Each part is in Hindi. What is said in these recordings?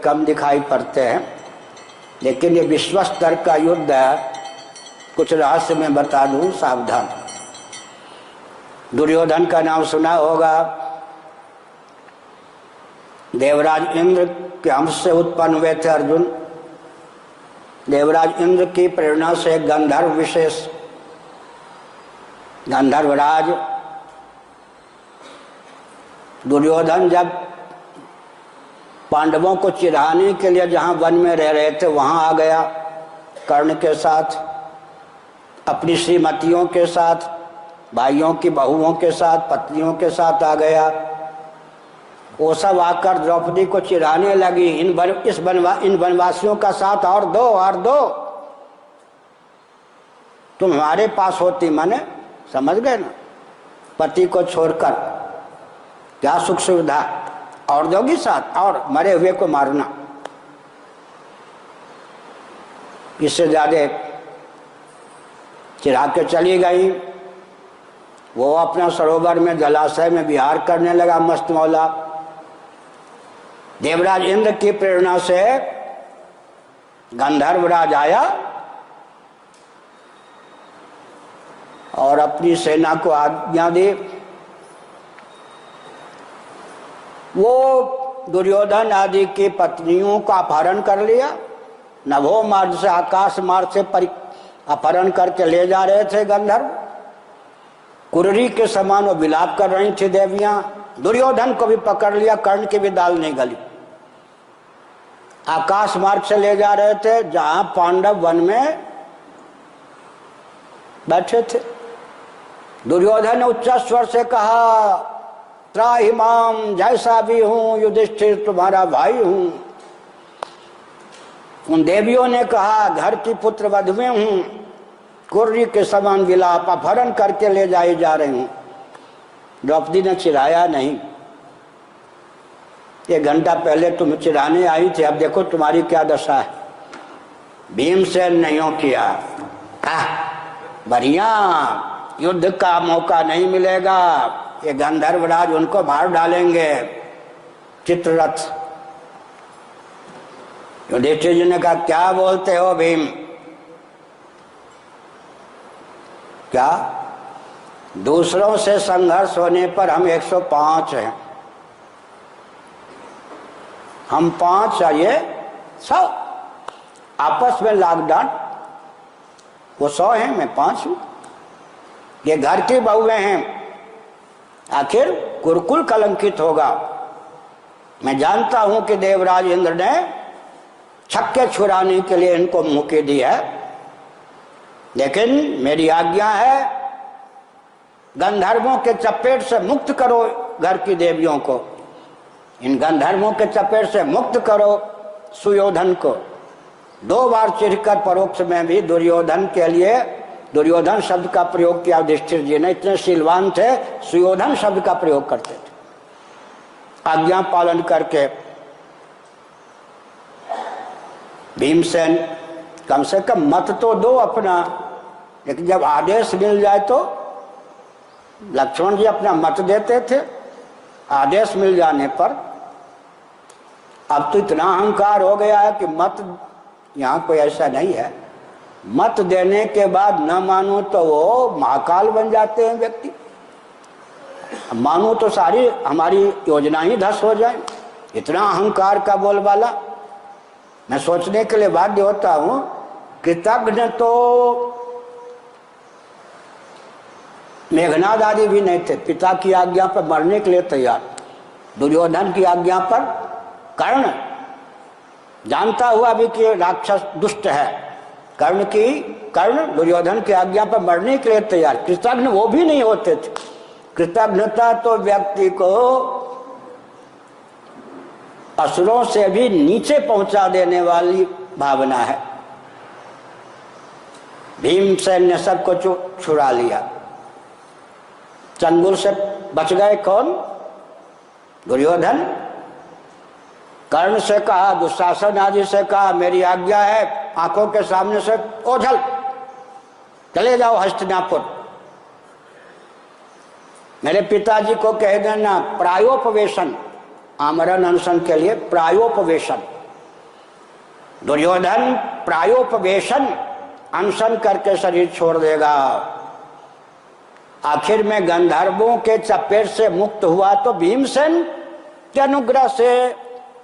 कम दिखाई पड़ते हैं, लेकिन ये विश्व स्तर का युद्ध है। कुछ रहस्य में बता दूं, सावधान। दुर्योधन का नाम सुना होगा। देवराज इंद्र के अंश से उत्पन्न हुए थे अर्जुन। देवराज इंद्र की प्रेरणा से गंधर्व विशेष गंधर्वराज दुर्योधन जब पांडवों को चिढ़ाने के लिए जहां वन में रह रहे थे वहां आ गया, कर्ण के साथ, अपनी श्रीमतियों के साथ, भाइयों की बहुओं के साथ, पत्नियों के साथ आ गया। वो सब आकर द्रौपदी को चिढ़ाने लगी, इन वनवासियों का साथ और दो, तुम हमारे पास होती, माने समझ गए ना, पति को छोड़कर क्या सुख सुविधा, और दोगी साथ, और मरे हुए को मारना। इससे ज्यादा चिढ़ा के चली गई। वो अपना सरोवर में जलाशय में विहार करने लगा मस्त मौला। देवराज इंद्र की प्रेरणा से गंधर्वराज आया और अपनी सेना को आज्ञा दी। वो दुर्योधन आदि की पत्नियों का अपहरण कर लिया। नभो मार्ग से, आकाश मार्ग से अपहरण करके ले जा रहे थे गंधर्व। कुररी के समान वो विलाप कर रही थी देवियां। दुर्योधन को भी पकड़ लिया, कर्ण की भी दाल नहीं गली। आकाश मार्ग से ले जा रहे थे जहां पांडव वन में बैठे थे। दुर्योधन ने उच्च स्वर से कहा, त्राहिमाम, जैसा भी हूं युधिष्ठिर तुम्हारा भाई हूं। उन देवियों ने कहा, घर की पुत्र वध में हूं, कुर्री के समान विलाप, अपहरण करके ले जाई जा रही हूं। द्रौपदी ने चिढ़ाया नहीं। 1 घंटा पहले तुम चिढ़ाने आई थी, अब देखो तुम्हारी क्या दशा है। भीमसेन नहीं किया। बढ़िया, युद्ध का मौका नहीं मिलेगा, ये गंधर्वराज उनको मार डालेंगे। चित्ररथ युधिष्ठिर जी ने कहा, क्या बोलते हो भीम? क्या? दूसरों से संघर्ष होने पर हम 105 हैं, हम 5 चाहिए 100। आपस में लॉकडाउन, वो 100 हैं, मैं 5 हूं। ये घर की बहुएं हैं, आखिर कुरुकुल कलंकित होगा। मैं जानता हूं कि देवराज इंद्र ने छक्के छुड़ाने के लिए इनको मुक्ति दी है, लेकिन मेरी आज्ञा है, गंधर्वों के चपेट से मुक्त करो घर की देवियों को। इन गंधर्वों के चपेट से मुक्त करो सुयोधन को। 2 बार चिढ़कर परोक्ष में भी दुर्योधन के लिए दुर्योधन शब्द का प्रयोग किया युधिष्ठिर जी ने। इतने शीलवान थे, सुयोधन शब्द का प्रयोग करते थे आज्ञा पालन करके। भीमसेन, कम से कम मत तो दो अपना, लेकिन जब आदेश मिल जाए तो लक्ष्मण जी अपना मत देते थे आदेश मिल जाने पर। अब तो इतना अहंकार हो गया है कि मत, यहाँ कोई ऐसा नहीं है, मत देने के बाद न मानो तो वो महाकाल बन जाते हैं व्यक्ति। मानो तो सारी हमारी योजना ही धस हो जाए। इतना अहंकार का बोलबाला। मैं सोचने के लिए बाध्य होता हूं, कृतज्ञ तो मेघनाद आदि भी नहीं थे, पिता की आज्ञा पर मरने के लिए तैयार। दुर्योधन की आज्ञा पर कर्ण, जानता हुआ भी कि राक्षस दुष्ट है, कर्ण दुर्योधन की आज्ञा पर मरने के लिए तैयार। कृतज्ञ वो भी नहीं होते थे। कृतज्ञता तो व्यक्ति को असुरों से भी नीचे पहुंचा देने वाली भावना है। भीमसेन ने सबको छुड़ा लिया। चंगुल से बच गए कौन? दुर्योधन। कर्ण से कहा, दुशासन आदि से कहा, मेरी आज्ञा है, आंखों के सामने से ओझल, चले जाओ हस्तिनापुर। मेरे पिताजी को कह देना प्रायोपवेशन, आमरण अनशन के लिए प्रायोपवेशन, दुर्योधन प्रायोपवेशन अनशन करके शरीर छोड़ देगा। आखिर में गंधर्वों के चपेट से मुक्त हुआ तो भीमसेन के अनुग्रह से,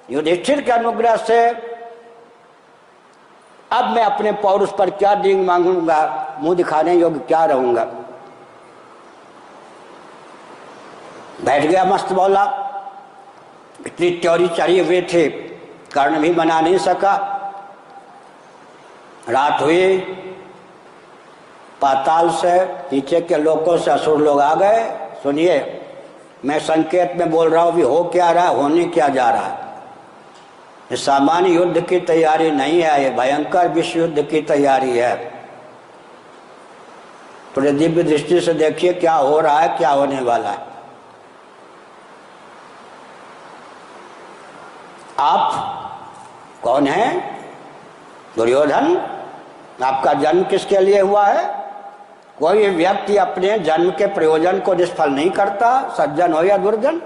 युधिष्ठिर के अनुग्रह से। अब मैं अपने पौरुष पर क्या डींग मांगूंगा, मुंह दिखाने योग्य क्या रहूंगा। बैठ गया मस्त बोला। इतनी त्योरी चढ़ी हुए थे, कर्ण भी मना नहीं सका। रात हुई, पाताल से नीचे के लोगों से असुर लोग आ गए। सुनिए, मैं संकेत में बोल रहा हूं, भी हो क्या रहा है, होने क्या जा रहा है। ये सामान्य युद्ध की तैयारी नहीं है, ये भयंकर विश्व युद्ध की तैयारी है। थोड़े दिव्य दृष्टि से देखिए क्या हो रहा है, क्या होने वाला है। आप कौन हैं? दुर्योधन। आपका जन्म किसके लिए हुआ है? कोई व्यक्ति अपने जन्म के प्रयोजन को निष्फल नहीं करता, सज्जन हो या दुर्जन।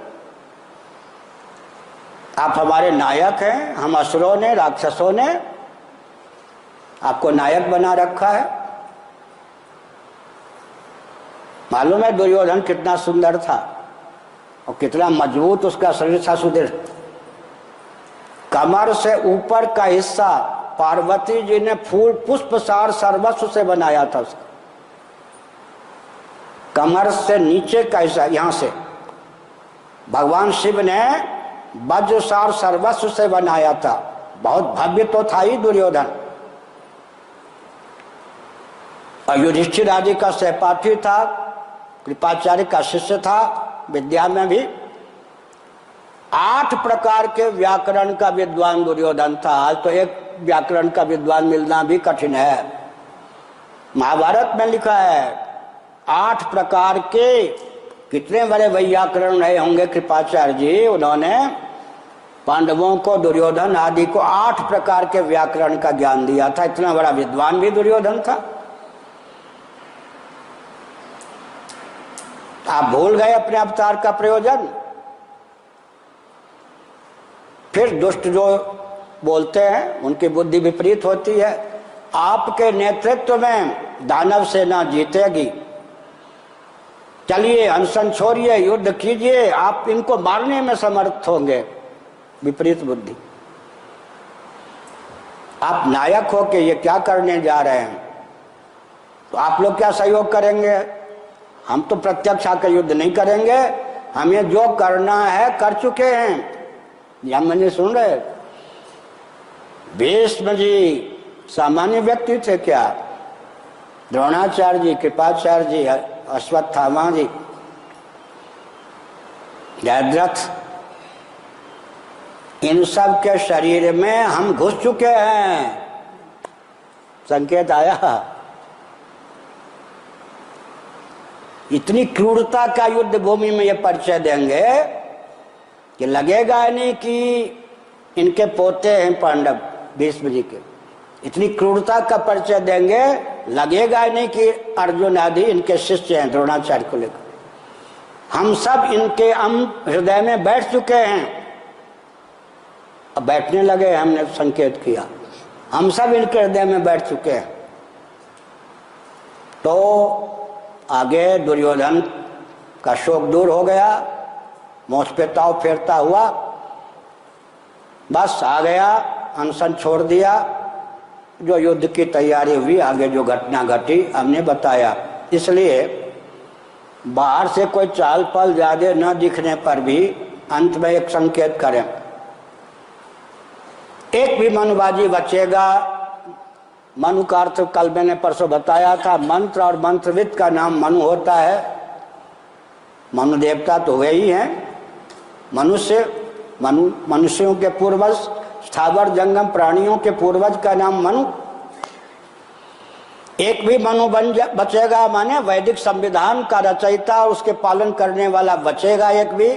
आप हमारे नायक हैं। हम असुरों ने, राक्षसों ने आपको नायक बना रखा है। मालूम है दुर्योधन कितना सुंदर था और कितना मजबूत उसका शरीर था, सुदृढ़। कमर से ऊपर का हिस्सा पार्वती जी ने फूल पुष्प सार सर्वस्व से बनाया था। उसका कमर से नीचे का हिस्सा, यहां से भगवान शिव ने वज्रसार सर्वस्व से बनाया था। बहुत भव्य तो था ही दुर्योधन। और युधिष्ठिर आदि का सहपाठी था, कृपाचार्य का शिष्य था, विद्या में भी 8 प्रकार के व्याकरण का विद्वान दुर्योधन था। आज तो एक व्याकरण का विद्वान मिलना भी कठिन है। महाभारत में लिखा है 8 प्रकार के, कितने बड़े व्याकरण रहे होंगे कृपाचार्य जी। उन्होंने पांडवों को, दुर्योधन आदि को 8 प्रकार के व्याकरण का ज्ञान दिया था। इतना बड़ा विद्वान भी दुर्योधन था। आप भूल गए अपने अवतार का प्रयोजन। फिर दुष्ट जो बोलते हैं उनकी बुद्धि विपरीत होती है। आपके नेतृत्व में दानव सेना जीतेगी। चलिए अनशन छोड़िए, युद्ध कीजिए, आप इनको मारने में समर्थ होंगे। विपरीत बुद्धि। आप नायक हो के ये क्या करने जा रहे हैं, तो आप लोग क्या सहयोग करेंगे? हम तो प्रत्यक्ष आकर युद्ध नहीं करेंगे, हमें जो करना है कर चुके हैं। या मैंने सुन रहे, भीष्म जी सामान्य व्यक्ति थे क्या? द्रोणाचार्य जी, कृपाचार्य जी, अश्वत्थामा जी, जयद्रथ, इन सब के शरीर में हम घुस चुके हैं। संकेत आया। इतनी क्रूरता का युद्ध भूमि में ये परिचय देंगे कि लगेगा नहीं कि इनके पोते हैं पांडव भीष्म जी के। इतनी क्रूरता का परिचय देंगे, लगेगा नहीं कि अर्जुन आदि इनके शिष्य हैं द्रोणाचार्य को लेकर। हम सब इनके हृदय में बैठ चुके हैं। अब बैठने लगे, हमने संकेत किया, हम सब इनके हृदय में बैठ चुके हैं। तो आगे दुर्योधन का शोक दूर हो गया, मोछ पे ताव फेरता हुआ, बस आ गया, अनशन छोड़ दिया। जो युद्ध की तैयारी हुई, आगे जो घटना घटी हमने बताया। इसलिए बाहर से कोई चाल पल ज्यादा न दिखने पर भी अंत में एक संकेत करें, एक भी मनुबाजी बचेगा। मनु का अर्थ कल मैंने परसों बताया था, मंत्र और मंत्रविद का नाम मनु होता है। मनु देवता तो वे ही हैं, मनुष्य, मनुष्यों के पूर्वज, स्थावर जंगम प्राणियों के पूर्वज का नाम मनु। एक भी मनु बचेगा, माने वैदिक संविधान का रचयिता और उसके पालन करने वाला बचेगा एक भी,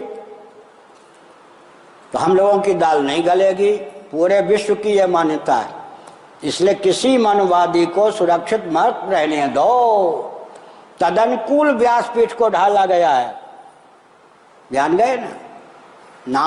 तो हम लोगों की दाल नहीं गलेगी। पूरे विश्व की यह मान्यता है। इसलिए किसी मनुवादी को सुरक्षित मत रहने दो। तदनुकूल व्यासपीठ को ढाला गया है, ध्यान गए ना।